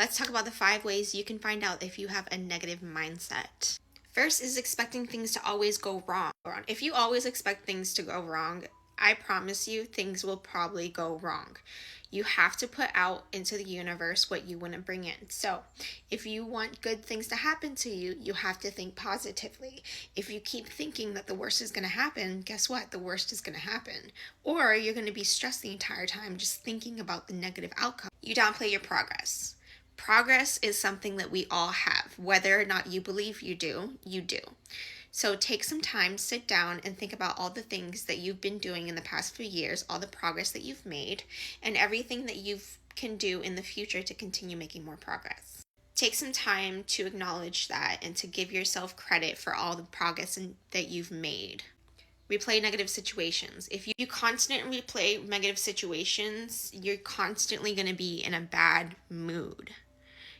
Let's talk about the 5 ways you can find out if you have a negative mindset. First is expecting things to always go wrong. If you always expect things to go wrong, I promise you things will probably go wrong. You have to put out into the universe what you want to bring in. So, if you want good things to happen to you, you have to think positively. If you keep thinking that the worst is going to happen, guess what? The worst is going to happen. Or you're going to be stressed the entire time just thinking about the negative outcome. You downplay your progress. Progress is something that we all have. Whether or not you believe you do, you do. So take some time, sit down, and think about all the things that you've been doing in the past few years, all the progress that you've made, and everything that you can do in the future to continue making more progress. Take some time to acknowledge that and to give yourself credit for all the progress that you've made. Replay negative situations. If you constantly replay negative situations, you're constantly going to be in a bad mood.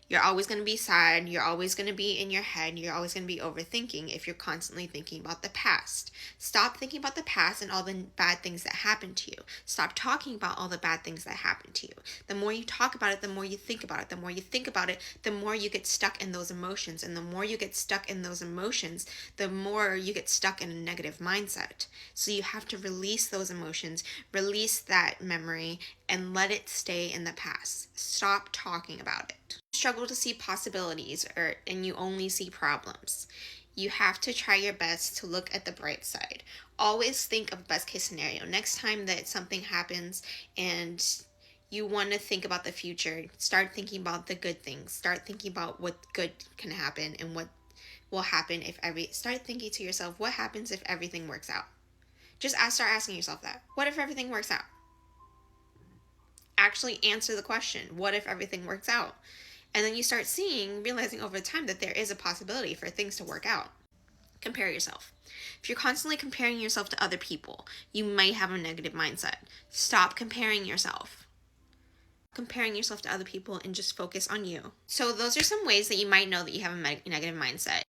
You're always going to be sad. You're always going to be in your head. You're always going to be overthinking if you're constantly thinking about the past. Stop thinking about the past and all the bad things that happened to you. Stop talking about all the bad things that happened to you. The more you talk about it, the more you think about it. The more you think about it, the more you get stuck in those emotions. And the more you get stuck in those emotions, the more you get stuck in a negative mindset. So you have to release those emotions, release that memory, and let it stay in the past. Stop talking about it. Struggle to see possibilities and you only see problems. You have to try your best to look at the bright side. Always think of best case scenario. Next time that something happens and you want to think about the future, start thinking about the good things. Start thinking about what good can happen and what will happen start thinking to yourself, what happens if everything works out? Just start asking yourself that. What if everything works out? Actually answer the question, what if everything works out? And then you start realizing over time that there is a possibility for things to work out. Compare yourself. If you're constantly comparing yourself to other people, you might have a negative mindset. Stop comparing yourself. Comparing yourself to other people and just focus on you. So those are some ways that you might know that you have a negative mindset.